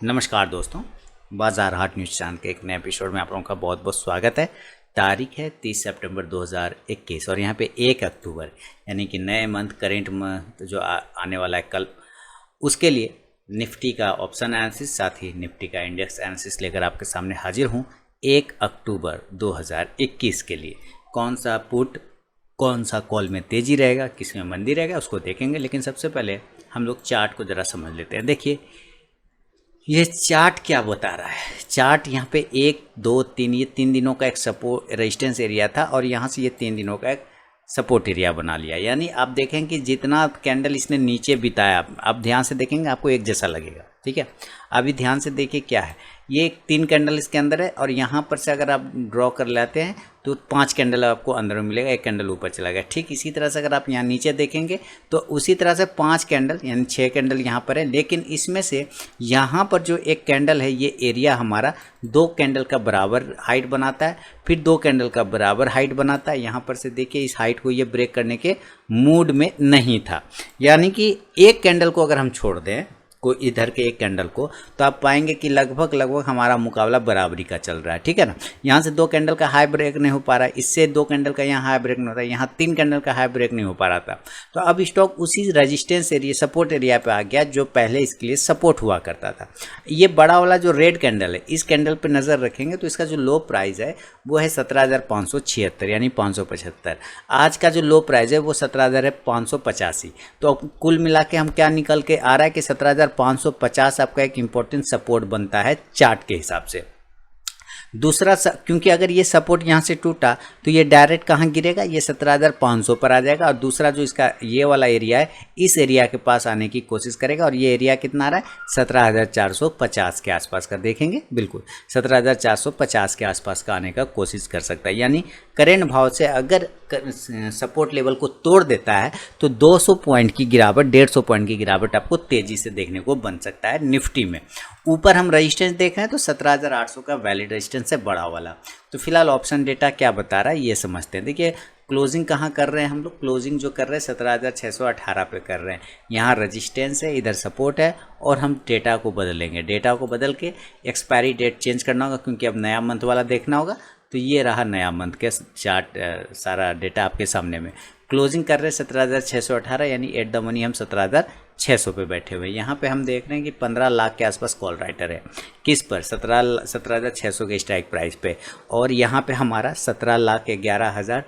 नमस्कार दोस्तों, बाजार हाट न्यूज़ चैनल के एक नए एपिसोड में आप लोगों का बहुत बहुत स्वागत है। तारीख है 30 सितंबर 2021 और यहाँ पे 1 अक्टूबर यानी कि नए मंथ करेंट मंथ जो आने वाला है कल, उसके लिए निफ्टी का ऑप्शन एनालिसिस साथ ही निफ्टी का इंडेक्स एनालिसिस लेकर आपके सामने हाजिर हूँ। 1 अक्टूबर 2021 के लिए कौन सा पुट कौन सा कॉल में तेज़ी रहेगा, किस में मंदी रहेगा, उसको देखेंगे। लेकिन सबसे पहले हम लोग चार्ट को ज़रा समझ लेते हैं। देखिए ये चार्ट क्या बता रहा है। चार्ट यहाँ पे 1, 2, 3 ये 3 दिनों का एक सपोर्ट रेजिस्टेंस एरिया था और यहाँ से ये 3 दिनों का एक सपोर्ट एरिया बना लिया। यानी आप देखें कि जितना कैंडल इसने नीचे बिताया, आप ध्यान से देखेंगे आपको एक जैसा लगेगा। ठीक है, अभी ध्यान से देखिए क्या है, ये 3 कैंडल इसके अंदर है और यहाँ पर से अगर आप ड्रॉ कर लेते हैं तो 5 कैंडल आपको अंदर में मिलेगा, 1 कैंडल ऊपर चला गया। ठीक इसी तरह से अगर आप यहाँ नीचे देखेंगे तो उसी तरह से 5 कैंडल यानी 6 कैंडल यहाँ पर है। लेकिन इसमें से यहाँ पर जो एक कैंडल है ये एरिया हमारा 2 कैंडल का बराबर हाइट बनाता है, फिर 2 कैंडल का बराबर हाइट बनाता है। यहाँ पर से देखिए इस हाइट को ये ब्रेक करने के मूड में नहीं था। यानी कि एक कैंडल को अगर हम छोड़ दें को इधर के एक कैंडल को, तो आप पाएंगे कि लगभग हमारा मुकाबला बराबरी का चल रहा है। ठीक है ना, यहाँ से 2 कैंडल का हाई ब्रेक नहीं हो पा रहा है, इससे 2 कैंडल का यहाँ हाई ब्रेक नहीं होता है, यहाँ 3 कैंडल का हाई ब्रेक नहीं हो पा रहा था। तो अब स्टॉक उसी रेजिस्टेंस एरिया सपोर्ट एरिया पे आ गया जो पहले इसके लिए सपोर्ट हुआ करता था। ये बड़ा वाला जो रेड कैंडल है, इस कैंडल पर नज़र रखेंगे तो इसका जो लो प्राइस है वो है 17,576 यानी 575। आज का जो लो प्राइस है वो 17,585। तो कुल मिला के हम क्या निकल के आ रहा है कि 17,550 आपका एक इम्पोर्टेंट सपोर्ट बनता है चार्ट के हिसाब से। दूसरा क्योंकि अगर ये सपोर्ट यहाँ से टूटा तो ये डायरेक्ट कहाँ गिरेगा, ये 17,500 पर आ जाएगा और दूसरा जो इसका ये वाला एरिया है इस एरिया के पास आने की कोशिश करेगा और ये एरिया कितना आ रहा है 17,450 के आसपास का। देखेंगे बिल्कुल 17,450 के आसपास का आने का कोशिश कर सकता है। यानी करेंट भाव से अगर सपोर्ट लेवल को तोड़ देता है तो 200 पॉइंट की गिरावट, 150 पॉइंट की गिरावट आपको तेजी से देखने को बन सकता है निफ्टी में। ऊपर हम रेजिस्टेंस देख रहे हैं तो 17,800 का वैलिड रेजिस्टेंस है बड़ा वाला। तो फिलहाल ऑप्शन डेटा क्या बता रहा है ये समझते हैं। देखिए क्लोजिंग कहाँ कर रहे हैं हम लोग, क्लोजिंग जो कर रहे हैं 17,618 पे कर रहे हैं। यहाँ रेजिस्टेंस है, इधर सपोर्ट है और हम डेटा को बदलेंगे। डेटा को बदल के एक्सपायरी डेट चेंज करना होगा क्योंकि अब नया मंथ वाला देखना होगा। तो ये रहा नया मंथ के चार्ट, सारा डेटा आपके सामने में। क्लोजिंग कर रहे हैं 17,618 यानी एट द मनी हम 17,600 पे बैठे हुए हैं। यहाँ पे हम देख रहे हैं कि 15 लाख के आसपास कॉल राइटर है। किस पर? 17,600 के स्ट्राइक प्राइस पे और यहाँ पे हमारा 17,11,000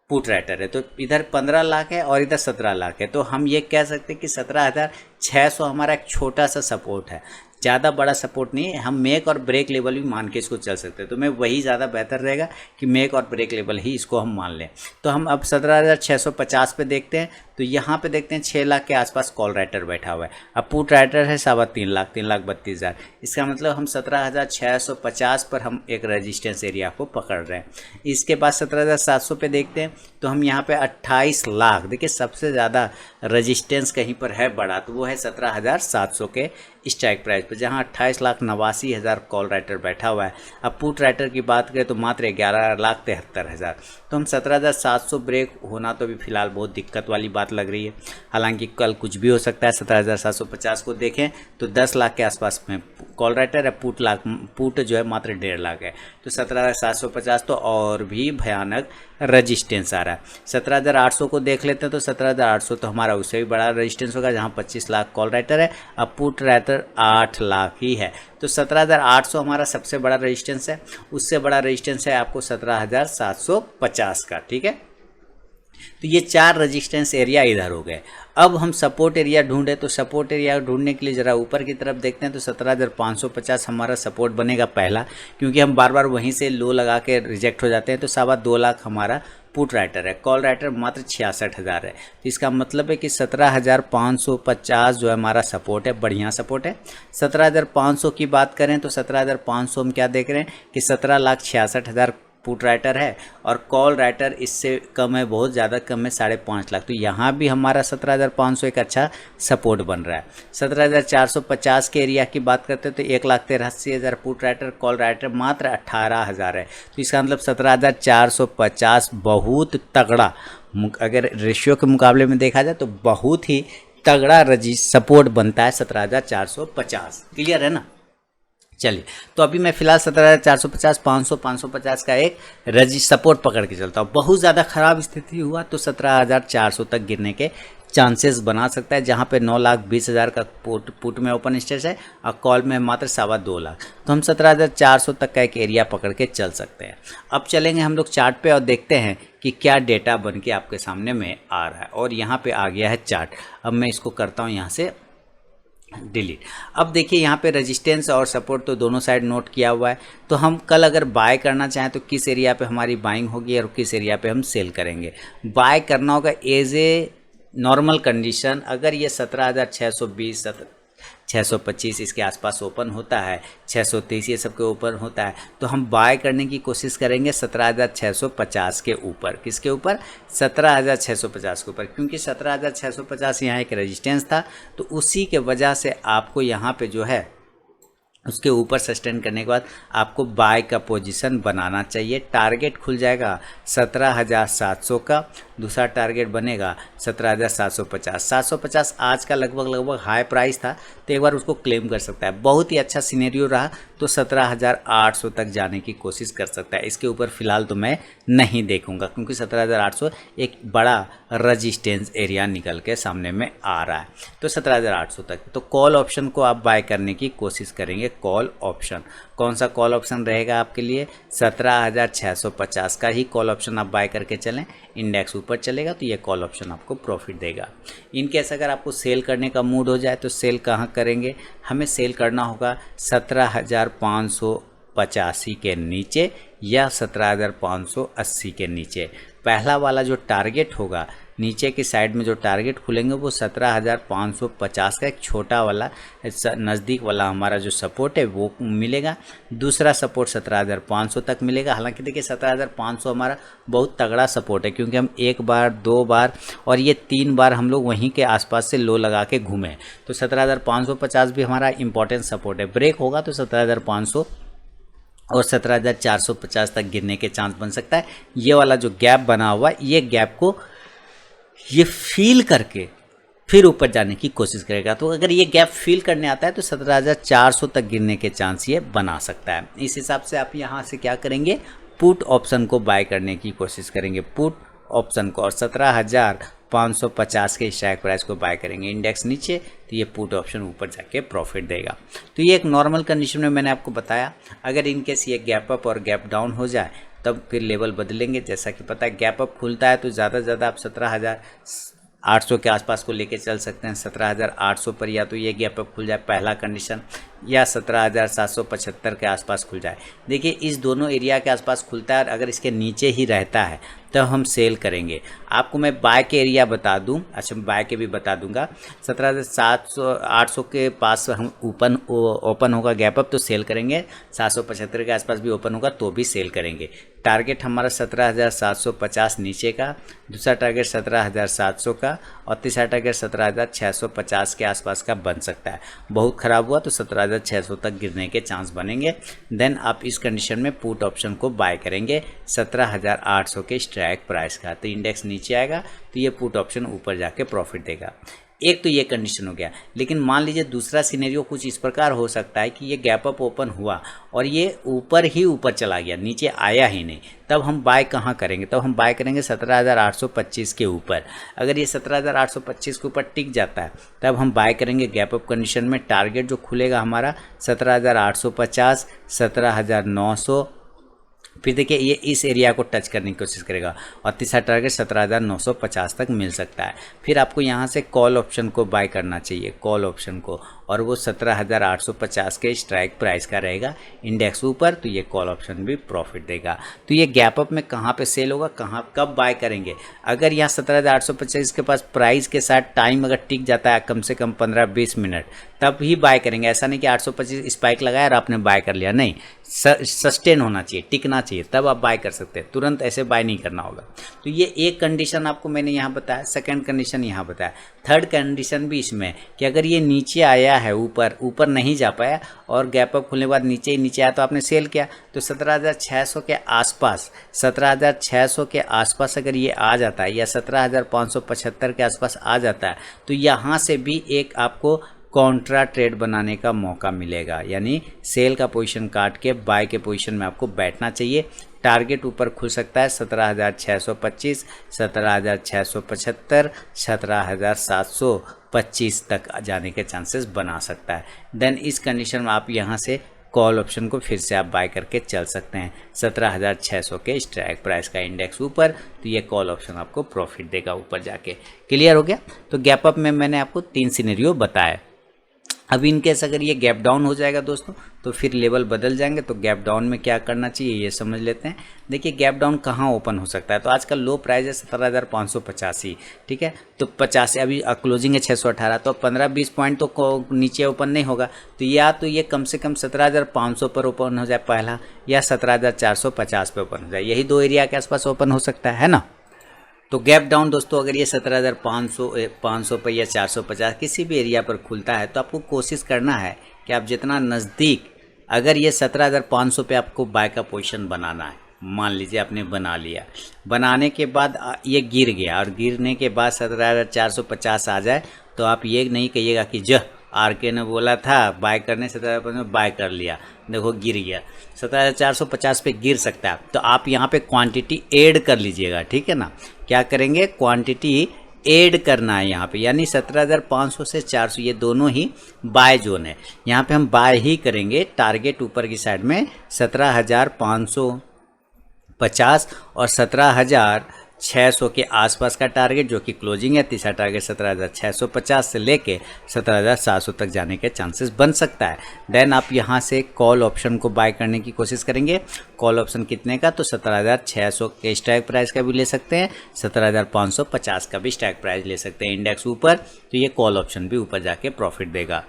पुट राइटर है। तो इधर 15 लाख है और इधर 17 लाख है। तो हम ये कह सकते हैं कि 17,600 हमारा एक छोटा सा सपोर्ट है, ज़्यादा बड़ा सपोर्ट नहीं है। हम मेक और ब्रेक लेवल भी मान के इसको चल सकते हैं। तो मैं वही ज़्यादा बेहतर रहेगा कि मेक और ब्रेक लेवल ही इसको हम मान लें। तो हम अब 17,650 पे देखते हैं तो यहाँ पे देखते हैं 6 लाख के आसपास कॉल राइटर बैठा हुआ है। अब पुट राइटर है 3.25 लाख, 3,32,000। इसका मतलब हम 17,650 पर हम एक रेजिस्टेंस एरिया को पकड़ रहे हैं। इसके बाद 17,700 पे देखते हैं तो हम यहाँ पे 28 लाख, देखिए सबसे ज़्यादा रेजिस्टेंस कहीं पर है बड़ा तो वो है 17,700 के स्ट्राइक प्राइस पर, जहाँ 28,89,000 कॉल राइटर बैठा हुआ है। अब पुट राइटर की बात करें तो मात्र 11,73,000। तो हम 17,700 ब्रेक होना तो अभी फिलहाल बहुत दिक्कत वाली बात लग रही है। हालांकि कल कुछ भी हो सकता है। 17,750 को देखें तो 10 लाख के आसपास में कॉल राइटर है, पुट जो है मात्र 1.5 लाख है। तो 17,750 तो और भी भयानक रजिस्टेंस आ रहा है। 17,800 को देख लेते हैं तो 17,800 तो हमारा उससे भी बड़ा रजिस्टेंस होगा, जहाँ 25 लाख कॉल राइटर है। अब पुट राइटर 8 लाख ही है। तो 17,800 हमारा सबसे बड़ा रजिस्टेंस है। उससे बड़ा रजिस्टेंस है आपको 17,750 का। ठीक है, तो ये 4 रेजिस्टेंस एरिया इधर हो गए। अब हम सपोर्ट एरिया ढूंढे तो सपोर्ट एरिया ढूंढने के लिए ज़रा ऊपर की तरफ देखते हैं तो 17,550 हमारा सपोर्ट बनेगा पहला, क्योंकि हम बार बार वहीं से लो लगा के रिजेक्ट हो जाते हैं। तो 2.25 लाख हमारा पुट राइटर है, कॉल राइटर मात्र 66,000 है। तो इसका मतलब है कि 17,550 जो है हमारा सपोर्ट है, बढ़िया सपोर्ट है। 17,500 की बात करें तो 17,500 हम क्या देख रहे हैं कि 17,66,000 पुट राइटर है और कॉल राइटर इससे कम है, बहुत ज़्यादा कम है, 5.5 लाख। तो यहाँ भी हमारा 17,500 एक अच्छा सपोर्ट बन रहा है। 17,450 के एरिया की बात करते हैं तो 1,83,000 पुट राइटर, कॉल राइटर मात्र 18,000 है। तो इसका मतलब 17,450 बहुत तगड़ा, अगर रेशियो के मुकाबले में देखा जाए तो बहुत ही तगड़ा सपोर्ट बनता है 17,450। क्लियर है ना। चलिए, तो अभी मैं फिलहाल 17,450, 500, 550 का एक सपोर्ट पकड़ के चलता हूँ। बहुत ज़्यादा ख़राब स्थिति हुआ तो 17,400 तक गिरने के चांसेस बना सकता है, जहाँ पे 9,20,000 का पुट में ओपन स्टेज है और कॉल में मात्र 2.25 लाख। तो हम 17,400 तक का एक एरिया पकड़ के चल सकते हैं। अब चलेंगे हम लोग चार्ट पे और देखते हैं कि क्या डेटा बन के आपके सामने में आ रहा है। और यहाँ पे आ गया है चार्ट। अब मैं इसको करता हूँ यहाँ से डिलीट। अब देखिए यहाँ पे रेजिस्टेंस और सपोर्ट तो दोनों साइड नोट किया हुआ है। तो हम कल अगर बाय करना चाहें तो किस एरिया पे हमारी बाइंग होगी और किस एरिया पे हम सेल करेंगे। बाय करना होगा एज ए नॉर्मल कंडीशन, अगर ये 17,620, 625 इसके आसपास ओपन होता है, 630 ये सब के ऊपर होता है, तो हम बाय करने की कोशिश करेंगे 17,650 के ऊपर। किसके ऊपर? 17,650 के ऊपर, क्योंकि 17,650 यहाँ एक रेजिस्टेंस था। तो उसी के वजह से आपको यहाँ पे जो है उसके ऊपर सस्टेन करने के बाद आपको बाय का पोजीशन बनाना चाहिए। टारगेट खुल जाएगा 17,700 का, दूसरा टारगेट बनेगा 17,750। 750 आज का लगभग हाई प्राइस था, तो एक बार उसको क्लेम कर सकता है। बहुत ही अच्छा सिनेरियो रहा तो 17,800 तक जाने की कोशिश कर सकता है। इसके ऊपर फिलहाल तो मैं नहीं देखूंगा, क्योंकि 17,800 एक बड़ा रजिस्टेंस एरिया निकल के सामने में आ रहा है। तो 17,800 तक तो कॉल ऑप्शन को आप बाय करने की कोशिश करेंगे। कॉल ऑप्शन कौन सा कॉल ऑप्शन रहेगा आपके लिए? 17,650 का ही कॉल ऑप्शन आप बाय करके चलें। इंडेक्स ऊपर चलेगा तो ये कॉल ऑप्शन आपको प्रॉफिट देगा। इनकेस अगर आपको सेल करने का मूड हो जाए तो सेल कहाँ करेंगे? हमें सेल करना होगा 17,585 के नीचे या 17,580 के नीचे। पहला वाला जो टारगेट होगा, नीचे की साइड में जो टारगेट खुलेंगे वो 17,550 का एक छोटा वाला नज़दीक वाला हमारा जो सपोर्ट है वो मिलेगा। दूसरा सपोर्ट 17,500 तक मिलेगा। हालांकि देखिए 17,500 हमारा बहुत तगड़ा सपोर्ट है, क्योंकि हम एक बार, दो बार और ये 3 बार हम लोग वहीं के आसपास से लो लगा के घूमे। तो 17,550 भी हमारा इंपॉर्टेंट सपोर्ट है। ब्रेक होगा तो 17,500 और 17,450 तक गिरने के चांस बन सकता है। ये वाला जो गैप बना हुआ, ये गैप को ये फील करके फिर ऊपर जाने की कोशिश करेगा। तो अगर ये गैप फील करने आता है तो 17,400 तक गिरने के चांस ये बना सकता है। इस हिसाब से आप यहाँ से क्या करेंगे? पुट ऑप्शन को बाय करने की कोशिश करेंगे, पुट ऑप्शन को, और 17,550 के स्ट्राइक प्राइस को बाय करेंगे। इंडेक्स नीचे तो ये पुट ऑप्शन ऊपर जाके प्रॉफिट देगा। तो ये एक नॉर्मल कंडीशन में मैंने आपको बताया। अगर इनकेस ये गैप अप और गैप डाउन हो जाए तब फिर लेवल बदलेंगे। जैसा कि पता है गैप अप खुलता है तो ज़्यादा से ज़्यादा आप 17,800 के आसपास को लेके चल सकते हैं। 17,800 पर या तो ये गैप अप खुल जाए पहला कंडीशन, या 17,775 के आसपास खुल जाए। देखिए इस दोनों एरिया के आसपास खुलता है, और अगर इसके नीचे ही रहता है तो हम सेल करेंगे। आपको मैं बाय के एरिया बता दूं, अच्छा बाय के भी बता दूंगा। 17,700-800 के पास हम ओपन होगा गैप अप तो सेल करेंगे। 775 के आसपास भी ओपन होगा तो भी सेल करेंगे। टारगेट हमारा 17,750 नीचे का, दूसरा टारगेट 17,700 का, और तीसरा टारगेट 17,650 के आसपास का बन सकता है। बहुत ख़राब हुआ तो 17,600 तक गिरने के चांस बनेंगे। देन आप इस कंडीशन में पुट ऑप्शन को बाय करेंगे 17,800 के स्ट्राइक प्राइस का। तो इंडेक्स नीचे आएगा तो ये पुट ऑप्शन ऊपर जाके प्रॉफिट देगा। एक तो ये कंडीशन हो गया। लेकिन मान लीजिए दूसरा सिनेरियो कुछ इस प्रकार हो सकता है कि ये गैप अप ओपन हुआ और ये ऊपर ही ऊपर चला गया, नीचे आया ही नहीं, तब हम बाय कहाँ करेंगे? तब हम बाय करेंगे 17,825 के ऊपर। अगर ये 17,825 के ऊपर टिक जाता है तब हम बाय करेंगे गैप अप कंडीशन में। टारगेट जो खुलेगा हमारा 17,850, 17,900, फिर देखिए ये इस एरिया को टच करने की कोशिश करेगा, और तीसरा टारगेट 17,950 तक मिल सकता है। फिर आपको यहाँ से कॉल ऑप्शन को बाय करना चाहिए, कॉल ऑप्शन को, और वो 17,850 के स्ट्राइक प्राइस का रहेगा। इंडेक्स ऊपर तो ये कॉल ऑप्शन भी प्रॉफिट देगा। तो ये गैप अप में कहाँ पे सेल होगा, कहाँ कब बाय करेंगे? अगर यहाँ 17,850 के पास प्राइस के साथ टाइम अगर टिक जाता है कम से कम 15-20 मिनट, तब ही बाय करेंगे। ऐसा नहीं कि 825 स्पाइक लगाया और आपने बाय कर लिया, नहीं, सस्टेन होना चाहिए, टिकना चाहिए, तब आप बाय कर सकते हैं। तुरंत ऐसे बाय नहीं करना होगा। तो ये एक कंडीशन आपको मैंने यहाँ बताया, सेकंड कंडीशन यहाँ बताया। थर्ड कंडीशन भी इसमें कि अगर ये नीचे आया है, ऊपर नहीं जा पाया और गैप अप खुलने के बाद नीचे ही नीचे आया तो आपने सेल किया, तो 17,600 के आसपास, 17,600 के आसपास अगर ये आ जाता है या 17,575 के आसपास आ जाता है तो यहाँ से भी एक आपको कॉन्ट्रा ट्रेड बनाने का मौका मिलेगा, यानी सेल का पोजीशन काट के बाय के पोजीशन में आपको बैठना चाहिए। टारगेट ऊपर खुल सकता है 17,625, 17,675, 17,725 तक जाने के चांसेस बना सकता है। देन इस कंडीशन में आप यहाँ से कॉल ऑप्शन को फिर से आप बाय करके चल सकते हैं। 17,600 के स्ट्राइक प्राइस का इंडेक्स ऊपर, तो ये कॉल ऑप्शन आपको प्रॉफिट देगा ऊपर जाके। क्लियर हो गया? तो गैप अप में मैंने आपको 3 सिनेरियो बताया। अब इनकेस अगर ये गैप डाउन हो जाएगा दोस्तों, तो फिर लेवल बदल जाएंगे, तो गैप डाउन में क्या करना चाहिए ये समझ लेते हैं। देखिए गैप डाउन कहाँ ओपन हो सकता है, तो आज का लो प्राइस है 17,585, ठीक है, तो 50 अभी क्लोजिंग है 618, तो 15-20 पॉइंट तो नीचे ओपन नहीं होगा, तो या तो ये कम से कम 17,500 पर ओपन हो जाए पहला, या 17,450 पे ओपन हो जाए, यही 2 एरिया के आसपास ओपन हो सकता है ना। तो गैप डाउन दोस्तों अगर ये 17,500 पर या 450 किसी भी एरिया पर खुलता है, तो आपको कोशिश करना है कि आप जितना नज़दीक, अगर ये 17,500 पे आपको बाय का पोजीशन बनाना है, मान लीजिए आपने बना लिया, बनाने के बाद ये गिर गया और गिरने के बाद 17,450 आ जाए, तो आप ये नहीं कहिएगा कि आरके ने बोला था बाय करने, 17,500 में बाय कर लिया, देखो गिर गया, 17,450 पे गिर सकता है, तो आप यहाँ पे क्वांटिटी ऐड कर लीजिएगा, ठीक है ना। क्या करेंगे, क्वांटिटी ऐड करना है यहाँ पे, यानी 17,500 से 400 ये दोनों ही बाय जोन है, यहाँ पे हम बाय ही करेंगे। टारगेट ऊपर की साइड में 17,550 और 17,600 के आसपास का टारगेट, जो कि क्लोजिंग है। तीसरा टारगेट 17,650 से लेके 17,700 तक जाने के चांसेस बन सकता है। देन आप यहाँ से कॉल ऑप्शन को बाय करने की कोशिश करेंगे। कॉल ऑप्शन कितने का, तो 17,600 के स्ट्राइक प्राइस का भी ले सकते हैं, 17,550 का भी स्ट्राइक प्राइस ले सकते हैं। इंडेक्स ऊपर, तो ये कॉल ऑप्शन भी ऊपर जाके प्रॉफिट देगा,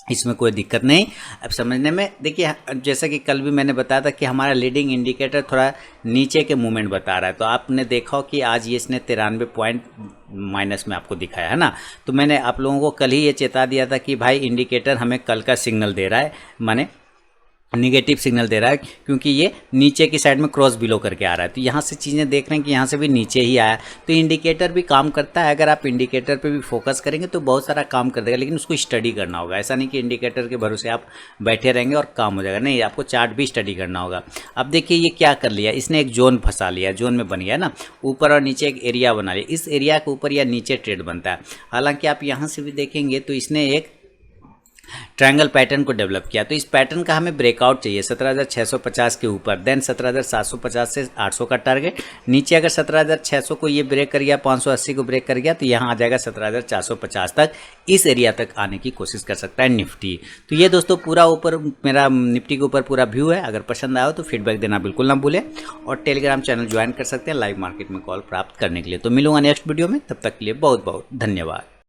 इसमें कोई दिक्कत नहीं। अब समझने में देखिए, जैसा कि कल भी मैंने बताया था कि हमारा लीडिंग इंडिकेटर थोड़ा नीचे के मूवमेंट बता रहा है, तो आपने देखा कि आज ये इसने 93 पॉइंट माइनस में आपको दिखाया है ना। तो मैंने आप लोगों को कल ही ये चेता दिया था कि भाई इंडिकेटर हमें कल का सिग्नल दे रहा है, माने निगेटिव सिग्नल दे रहा है, क्योंकि ये नीचे की साइड में क्रॉस बिलो करके आ रहा है। तो यहाँ से चीज़ें देख रहे हैं कि यहाँ से भी नीचे ही आया, तो इंडिकेटर भी काम करता है। अगर आप इंडिकेटर पे भी फोकस करेंगे तो बहुत सारा काम कर देगा, लेकिन उसको स्टडी करना होगा। ऐसा नहीं कि इंडिकेटर के भरोसे आप बैठे रहेंगे और काम हो जाएगा, नहीं, आपको चार्ट भी स्टडी करना होगा। अब देखिए ये क्या कर लिया, इसने एक जोन फंसा लिया, जोन में बन गया ना, ऊपर और नीचे एक एरिया बना लिया। इस एरिया के ऊपर या नीचे ट्रेड बनता है। हालांकि आप यहाँ से भी देखेंगे तो इसने एक ट्रायंगल पैटर्न को डेवलप किया, तो इस पैटर्न का हमें ब्रेकआउट चाहिए 17,650 के ऊपर, देन 17,750 से 800 का टारगेट। नीचे अगर 17,600 को ये ब्रेक कर गया, 580 को ब्रेक कर गया, तो यहाँ आ जाएगा 17,450 तक। इस एरिया तक आने की कोशिश कर सकता है निफ्टी। तो ये दोस्तों पूरा ऊपर मेरा निफ्टी के ऊपर पूरा व्यू है। अगर पसंद आया हो तो फीडबैक देना बिल्कुल ना भूलें, और टेलीग्राम चैनल ज्वाइन कर सकते हैं लाइव मार्केट में कॉल प्राप्त करने के लिए। तो मिलूंगा नेक्स्ट वीडियो में, तब तक के लिए बहुत बहुत धन्यवाद।